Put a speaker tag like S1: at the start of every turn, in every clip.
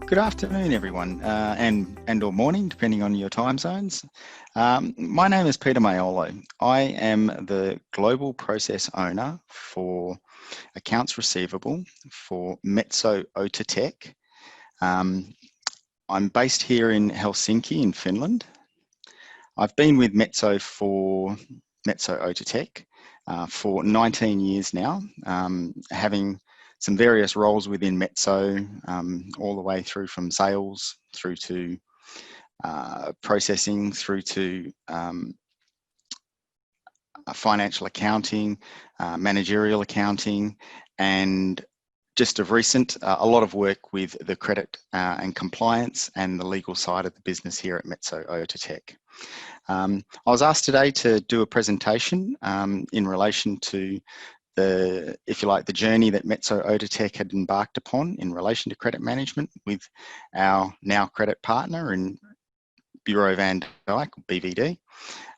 S1: Good afternoon, everyone, and or morning, depending on your time zones. My name is Peter Maiolo. I am the Global Process Owner for Accounts Receivable for Metso Outotec. I'm based here in Helsinki in Finland. I've been with Metso Outotec for 19 years now, having some various roles within Metso, all the way through from sales, through to processing, through to financial accounting, managerial accounting, and just of recent, a lot of work with the credit and compliance and the legal side of the business here at Metso Outotec. I was asked today to do a presentation in relation to if you like, the journey that Metso Outotec had embarked upon in relation to credit management with our now credit partner in Bureau van Dijk, BvD.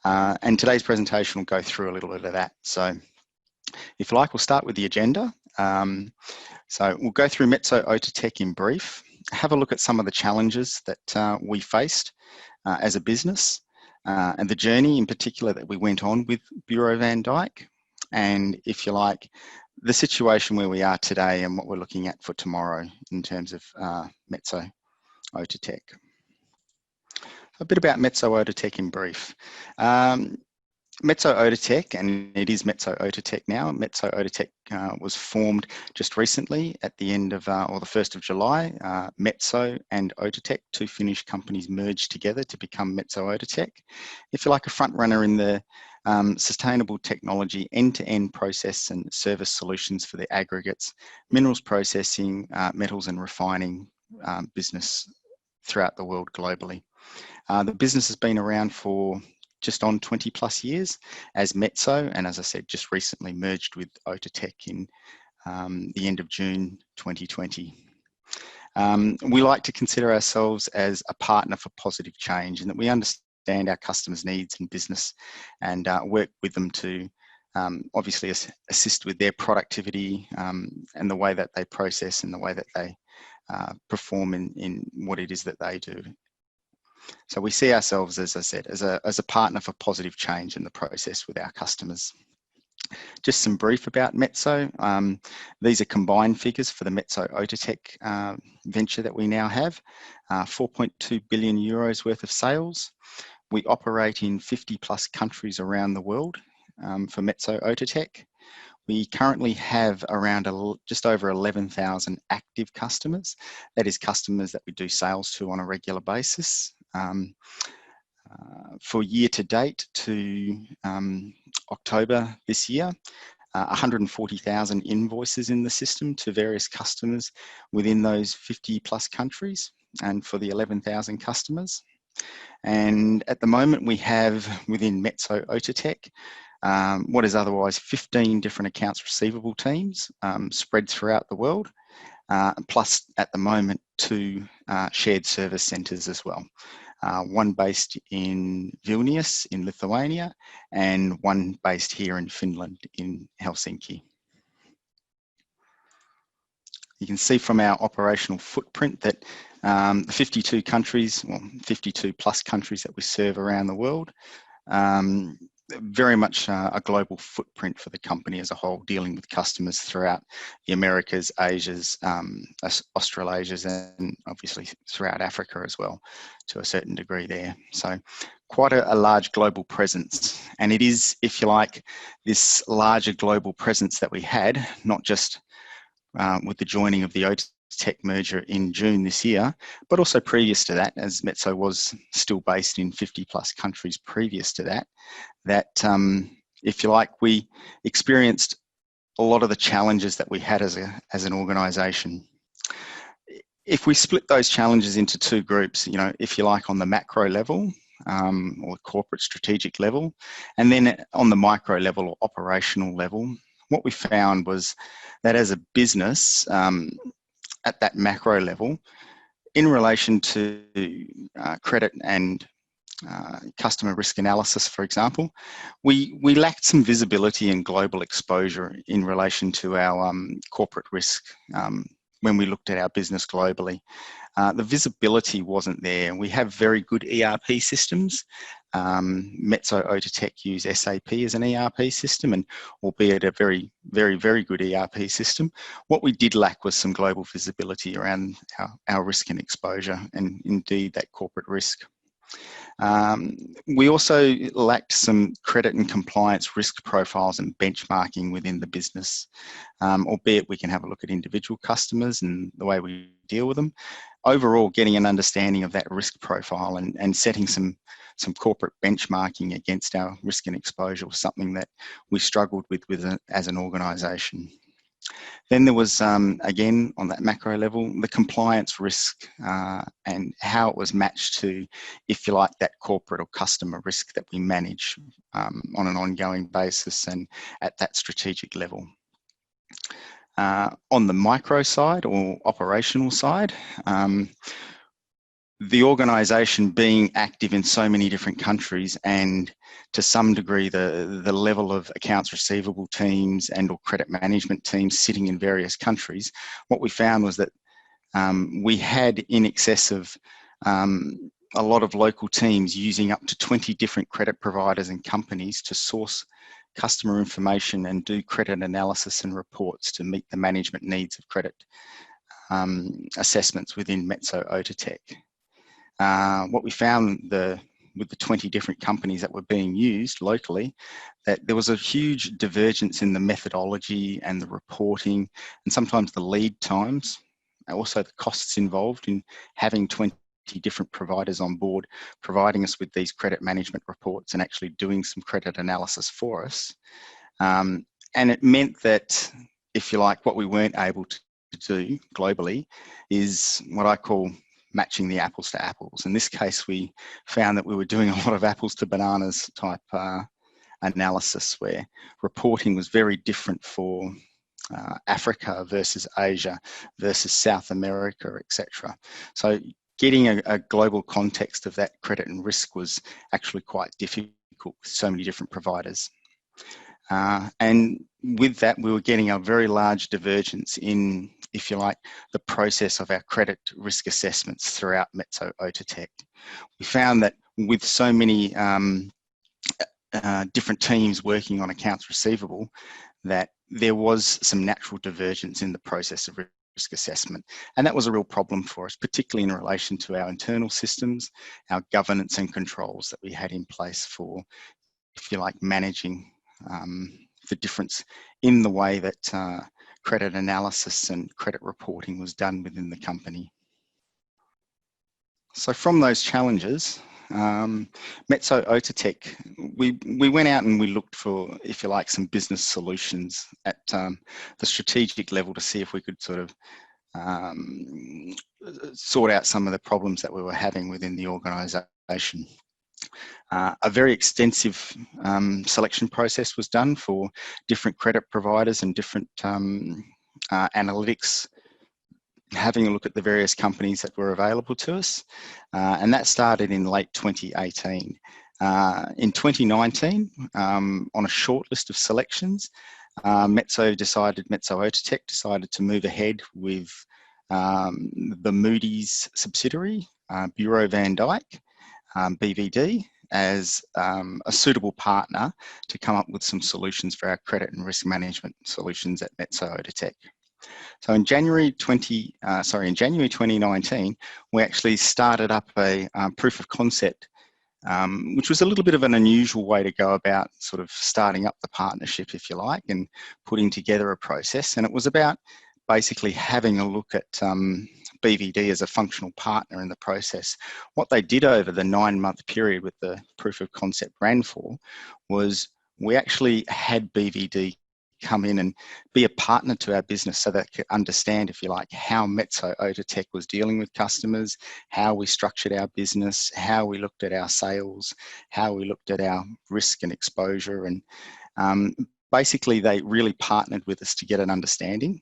S1: And today's presentation will go through a little bit of that. So if you like, we'll start with the agenda. So we'll go through Metso Outotec in brief, have a look at some of the challenges that we faced as a business, and the journey in particular that we went on with Bureau van Dijk. And if you like, the situation where we are today and what we're looking at for tomorrow in terms of Metso Outotec. A bit about Metso Outotec in brief. Metso Outotec, and it is Metso Outotec now. Metso Outotec was formed just recently at the end of, or the 1st of July. Metso and Outotec, two Finnish companies, merged together to become Metso Outotec. If you like, a front runner in the sustainable technology, end-to-end process and service solutions for the aggregates, minerals processing, metals and refining business throughout the world globally. The business has been around for just on 20 plus years as Metso, and as I said, just recently merged with Outotec in the end of June 2020. We like to consider ourselves as a partner for positive change, and that we understand our customers' needs and business and work with them to obviously assist with their productivity and the way that they process and the way that they perform in what it is that they do. So we see ourselves, as I said, as a partner for positive change in the process with our customers. Just some brief about Metso. These are combined figures for the Metso Outotec venture that we now have. 4.2 billion euros worth of sales. We operate in 50 plus countries around the world for Metso Outotec. We currently have around just over 11,000 active customers. That is customers that we do sales to on a regular basis. For year to date to October this year, 140,000 invoices in the system to various customers within those 50 plus countries and for the 11,000 customers. And at the moment we have within Metso Outotec what is otherwise 15 different accounts receivable teams spread throughout the world, plus at the moment 2 shared service centres as well. One based in Vilnius in Lithuania and one based here in Finland in Helsinki. You can see from our operational footprint that the 52 countries, well, 52 plus countries that we serve around the world, very much a global footprint for the company as a whole, dealing with customers throughout the Americas, Asias, Australasias, and obviously throughout Africa as well, to a certain degree there. So quite a large global presence. And it is, if you like, this larger global presence that we had, not just with the joining of the Outotec merger in June this year, but also previous to that, as Metso was still based in 50 plus countries previous to that, if you like, we experienced a lot of the challenges that we had as an organisation. If we split those challenges into 2 groups, you know, if you like, on the macro level or corporate strategic level, and then on the micro level or operational level, what we found was that as a business, at that macro level, in relation to credit and customer risk analysis, for example, we lacked some visibility and global exposure in relation to our corporate risk when we looked at our business globally. The visibility wasn't there. We have very good ERP systems. Metso Outotec use SAP as an ERP system, and albeit a very, very, very good ERP system. What we did lack was some global visibility around our risk and exposure, and indeed that corporate risk. We also lacked some credit and compliance risk profiles and benchmarking within the business, albeit we can have a look at individual customers and the way we deal with them. Overall, getting an understanding of that risk profile and setting some corporate benchmarking against our risk and exposure was something that we struggled with as an organisation. Then there was, again, on that macro level, the compliance risk and how it was matched to, if you like, that corporate or customer risk that we manage on an ongoing basis and at that strategic level. On the micro side or operational side, the organisation being active in so many different countries and to some degree the level of accounts receivable teams and or credit management teams sitting in various countries, what we found was that we had in excess of a lot of local teams using up to 20 different credit providers and companies to source customer information and do credit analysis and reports to meet the management needs of credit assessments within Metso Outotec. What we found with the 20 different companies that were being used locally, that there was a huge divergence in the methodology and the reporting and sometimes the lead times, also the costs involved in having 20 different providers on board, providing us with these credit management reports and actually doing some credit analysis for us. And it meant that, if you like, what we weren't able to do globally is what I call matching the apples to apples. In this case, we found that we were doing a lot of apples to bananas type analysis where reporting was very different for Africa versus Asia versus South America, etc. So getting a global context of that credit and risk was actually quite difficult with so many different providers. And with that, we were getting a very large divergence in, if you like, the process of our credit risk assessments throughout Metso Outotec. We found that with so many different teams working on accounts receivable, that there was some natural divergence in the process of risk assessment. And that was a real problem for us, particularly in relation to our internal systems, our governance and controls that we had in place for, if you like, managing the difference in the way that credit analysis and credit reporting was done within the company. So from those challenges, Metso Outotec, we went out and we looked for, if you like, some business solutions at the strategic level to see if we could sort of sort out some of the problems that we were having within the organisation. A very extensive selection process was done for different credit providers and different analytics, having a look at the various companies that were available to us. And that started in late 2018. In 2019, on a short list of selections, Metso Outotec decided to move ahead with the Moody's subsidiary, Bureau van Dijk, BvD, as a suitable partner to come up with some solutions for our credit and risk management solutions at Metso Outotec. So in January 2019, we actually started up a proof of concept, which was a little bit of an unusual way to go about sort of starting up the partnership, if you like, and putting together a process. And it was about basically having a look at BvD as a functional partner in the process. What they did over the 9-month period with the proof of concept ran for was we actually had BvD come in and be a partner to our business so that they could understand, if you like, how Metso Outotec was dealing with customers, how we structured our business, how we looked at our sales, how we looked at our risk and exposure. And basically, they really partnered with us to get an understanding.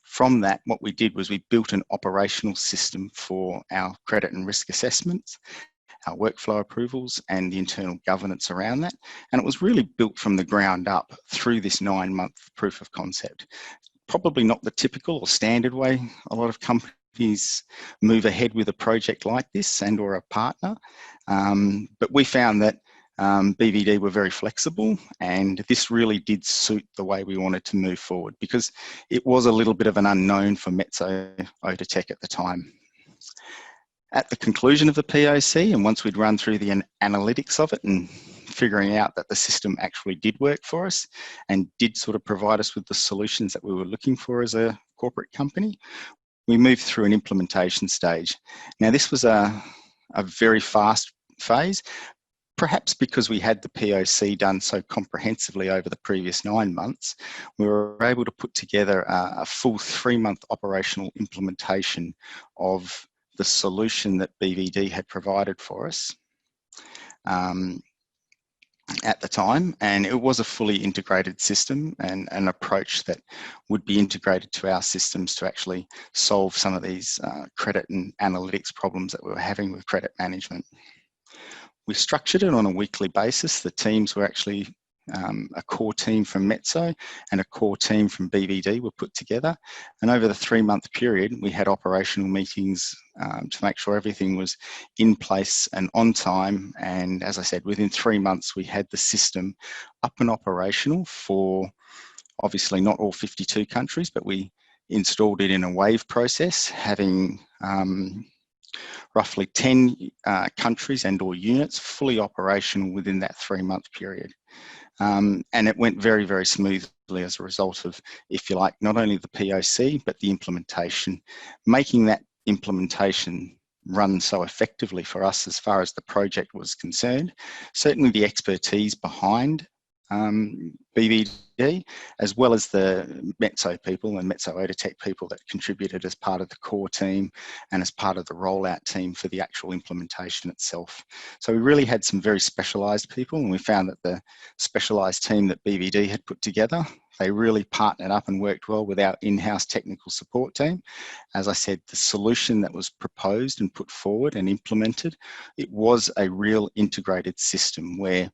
S1: From that, what we did was we built an operational system for our credit and risk assessments, our workflow approvals and the internal governance around that. And it was really built from the ground up through this 9-month proof of concept. Probably not the typical or standard way a lot of companies is move ahead with a project like this and or a partner. But we found that BvD were very flexible, and this really did suit the way we wanted to move forward, because it was a little bit of an unknown for Metso Outotec at the time. At the conclusion of the POC, and once we'd run through the analytics of it and figuring out that the system actually did work for us and did sort of provide us with the solutions that we were looking for as a corporate company, we moved through an implementation stage. Now, this was a very fast phase, perhaps because we had the POC done so comprehensively over the previous 9 months. We were able to put together a full 3-month operational implementation of the solution that BvD had provided for us at the time, and it was a fully integrated system and an approach that would be integrated to our systems to actually solve some of these credit and analytics problems that we were having with credit management. We structured it on a weekly basis. The teams were actually a core team from Metso and a core team from BvD were put together. And over the 3-month period, we had operational meetings to make sure everything was in place and on time. And as I said, within 3 months, we had the system up and operational for obviously not all 52 countries, but we installed it in a wave process, having roughly 10 countries and or units fully operational within that 3-month period. And it went very, very smoothly as a result of, if you like, not only the POC, but the implementation, making that implementation run so effectively for us as far as the project was concerned. Certainly the expertise behind BvD, as well as the Metso people and Metso Outotec people that contributed as part of the core team and as part of the rollout team for the actual implementation itself. So we really had some very specialised people, and we found that the specialised team that BvD had put together, they really partnered up and worked well with our in-house technical support team. As I said, the solution that was proposed and put forward and implemented, it was a real integrated system where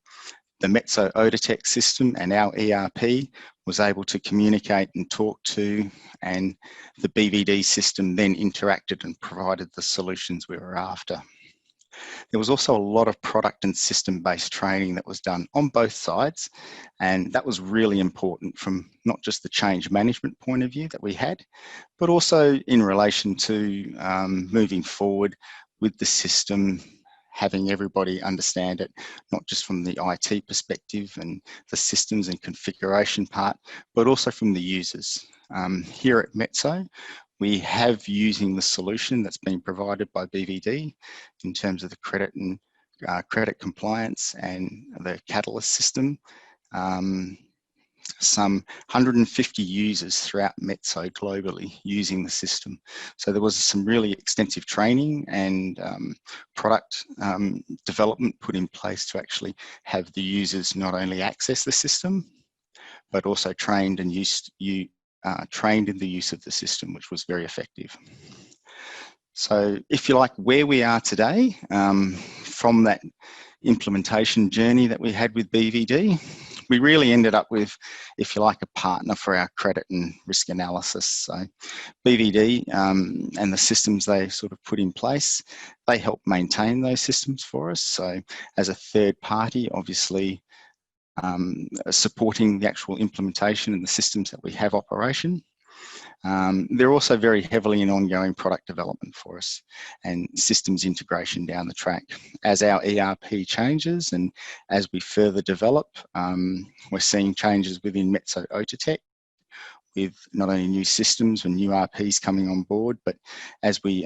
S1: the Metso Outotec system and our ERP was able to communicate and talk to, and the BvD system then interacted and provided the solutions we were after. There was also a lot of product and system-based training that was done on both sides, and that was really important from not just the change management point of view that we had, but also in relation to moving forward with the system, having everybody understand it, not just from the IT perspective and the systems and configuration part, but also from the users. Here at Metso, we have using the solution that's been provided by BvD in terms of the credit and credit compliance and the Catalyst system. Some 150 users throughout Metso globally using the system. So there was some really extensive training and product development put in place to actually have the users not only access the system, but also trained and trained in the use of the system, which was very effective. So if you like, where we are today, from that implementation journey that we had with BvD, we really ended up with, if you like, a partner for our credit and risk analysis. So BvD and the systems they sort of put in place, they help maintain those systems for us. So as a third party, obviously supporting the actual implementation and the systems that we have operation. They're also very heavily in ongoing product development for us and systems integration down the track. As our ERP changes and as we further develop, we're seeing changes within Metso Outotec with not only new systems and new ERPs coming on board, but as we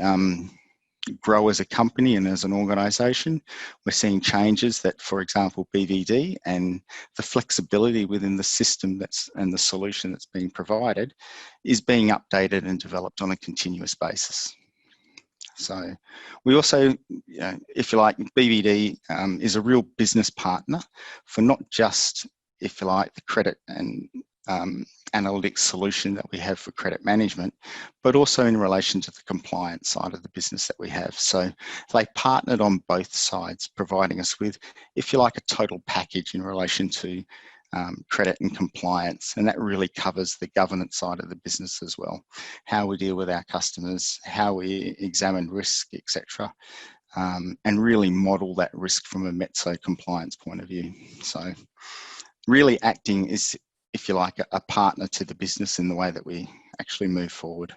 S1: grow as a company and as an organisation, we're seeing changes that, for example, BvD and the flexibility within the system and the solution that's being provided is being updated and developed on a continuous basis. So we also, if you like, BvD is a real business partner for not just, if you like, the credit and analytics solution that we have for credit management, but also in relation to the compliance side of the business that we have. So they partnered on both sides, providing us with, if you like, a total package in relation to credit and compliance, and that really covers the governance side of the business as well. How we deal with our customers, how we examine risk, etc., and really model that risk from a Metso compliance point of view. So really acting is, if you like, a partner to the business in the way that we actually move forward.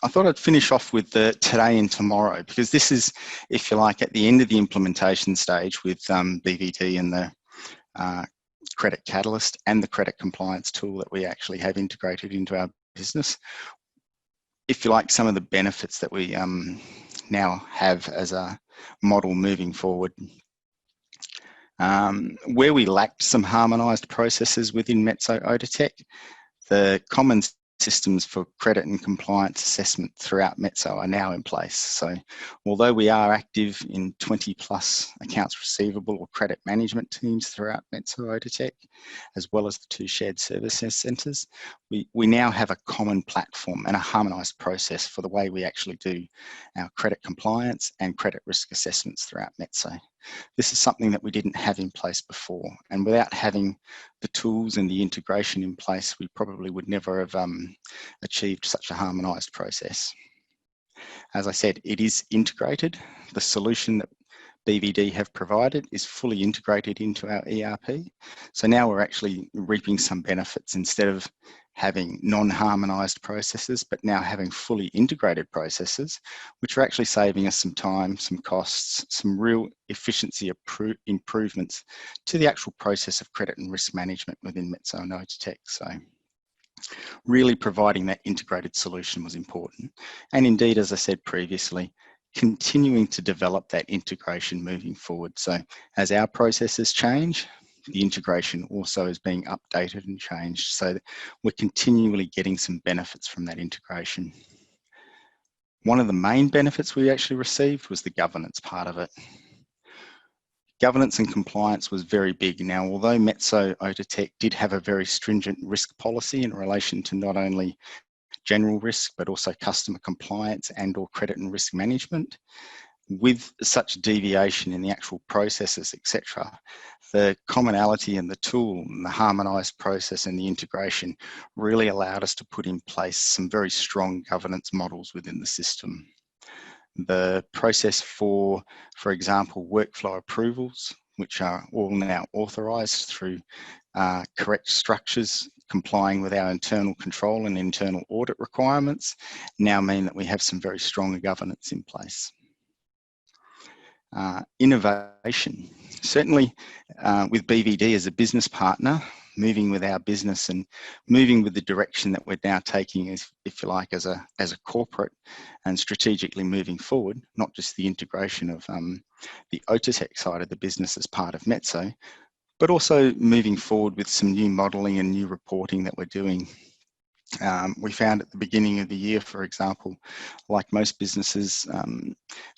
S1: I thought I'd finish off with the today and tomorrow, because this is, if you like, at the end of the implementation stage with BvD and the credit catalyst and the credit compliance tool that we actually have integrated into our business. If you like, some of the benefits that we now have as a model moving forward. Where we lacked some harmonised processes within Metso Outotec, the common systems for credit and compliance assessment throughout Metso are now in place. So although we are active in 20 plus accounts receivable or credit management teams throughout Metso Outotec, as well as the 2 shared services centres, we now have a common platform and a harmonised process for the way we actually do our credit compliance and credit risk assessments throughout Metso. This is something that we didn't have in place before, and without having the tools and the integration in place, we probably would never have achieved such a harmonised process. As I said, it is integrated. The solution that BvD have provided is fully integrated into our ERP. So now we're actually reaping some benefits. Instead of having non-harmonised processes, but now having fully integrated processes, which are actually saving us some time, some costs, some real efficiency improvements to the actual process of credit and risk management within Metso Outotec. So really providing that integrated solution was important. And indeed, as I said previously, continuing to develop that integration moving forward. So as our processes change, the integration also is being updated and changed, so that we're continually getting some benefits from that integration. One of the main benefits we actually received was the governance part of it. Governance and compliance was very big. Now, although Metso Outotec did have a very stringent risk policy in relation to not only general risk, but also customer compliance and or credit and risk management, with such deviation in the actual processes, etc., the commonality and the tool and the harmonised process and the integration really allowed us to put in place some very strong governance models within the system. The process for example, workflow approvals, which are all now authorised through correct structures, complying with our internal control and internal audit requirements, now mean that we have some very strong governance in place. Innovation, certainly with BvD as a business partner, moving with our business and moving with the direction that we're now taking, if you like, as a corporate and strategically moving forward, not just the integration of the Outotec side of the business as part of Metso, but also moving forward with some new modelling and new reporting that we're doing. We found at the beginning of the year, for example, like most businesses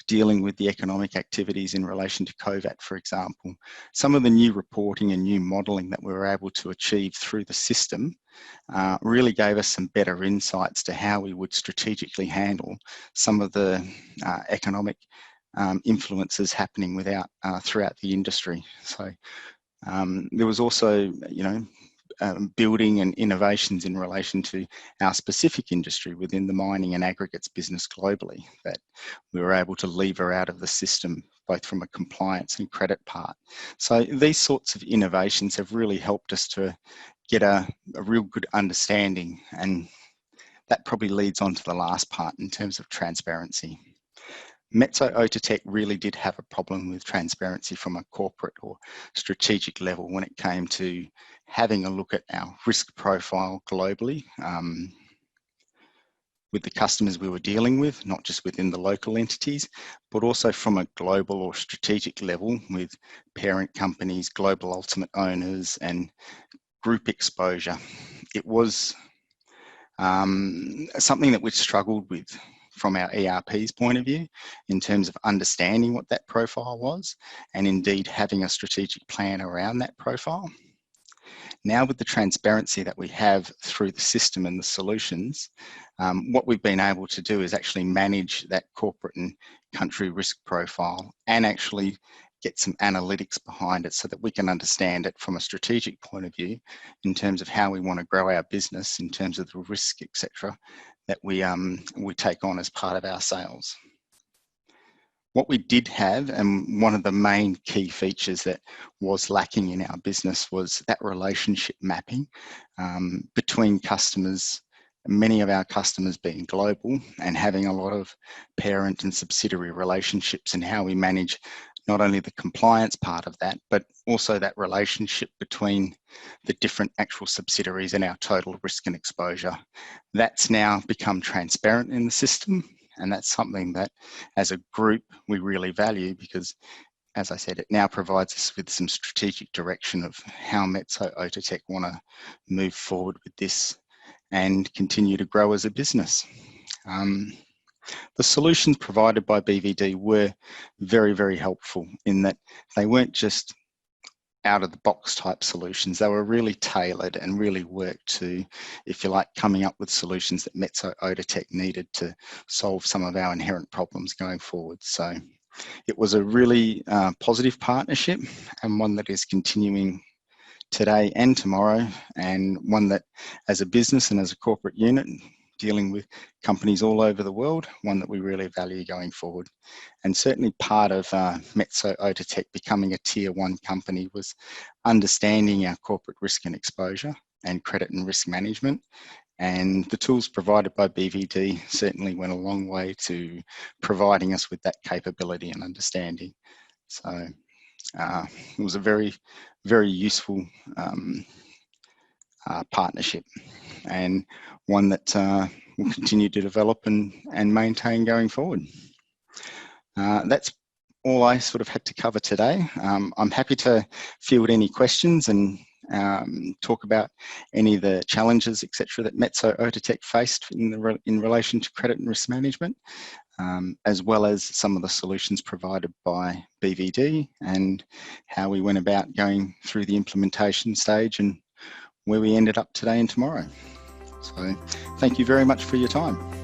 S1: dealing with the economic activities in relation to COVID, for example, some of the new reporting and new modelling that we were able to achieve through the system really gave us some better insights to how we would strategically handle some of the economic influences happening throughout the industry. So there was also, building and innovations in relation to our specific industry within the mining and aggregates business globally that we were able to lever out of the system, both from a compliance and credit part. So these sorts of innovations have really helped us to get a real good understanding, and that probably leads on to the last part in terms of transparency. Metso Outotec really did have a problem with transparency from a corporate or strategic level when it came to having a look at our risk profile globally with the customers we were dealing with, not just within the local entities, but also from a global or strategic level with parent companies, global ultimate owners, and group exposure. It was something that we struggled with from our ERP's point of view in terms of understanding what that profile was and indeed having a strategic plan around that profile. Now with the transparency that we have through the system and the solutions, what we've been able to do is actually manage that corporate and country risk profile and actually get some analytics behind it so that we can understand it from a strategic point of view in terms of how we want to grow our business, in terms of the risk, etc., that we take on as part of our sales. What we did have, and one of the main key features that was lacking in our business, was that relationship mapping between customers, many of our customers being global, and having a lot of parent and subsidiary relationships, and how we manage not only the compliance part of that, but also that relationship between the different actual subsidiaries and our total risk and exposure. That's now become transparent in the system. And that's something that as a group we really value, because as I said, it now provides us with some strategic direction of how Metso Outotec want to move forward with this and continue to grow as a business. The solutions provided by BvD were very, very helpful in that they weren't just out of the box type solutions. They were really tailored and really worked to, if you like, coming up with solutions that Metso Outotec needed to solve some of our inherent problems going forward. So it was a really positive partnership, and one that is continuing today and tomorrow, and one that as a business and as a corporate unit dealing with companies all over the world, one that we really value going forward. And certainly part of Metso Outotec becoming a tier 1 company was understanding our corporate risk and exposure and credit and risk management. And the tools provided by BvD certainly went a long way to providing us with that capability and understanding. So it was a very, very useful partnership, and one that will continue to develop and maintain going forward. That's all I sort of had to cover today. I'm happy to field any questions and talk about any of the challenges, etc., that Metso Outotec faced in relation to credit and risk management, as well as some of the solutions provided by BvD and how we went about going through the implementation stage and where we ended up today and tomorrow. So thank you very much for your time.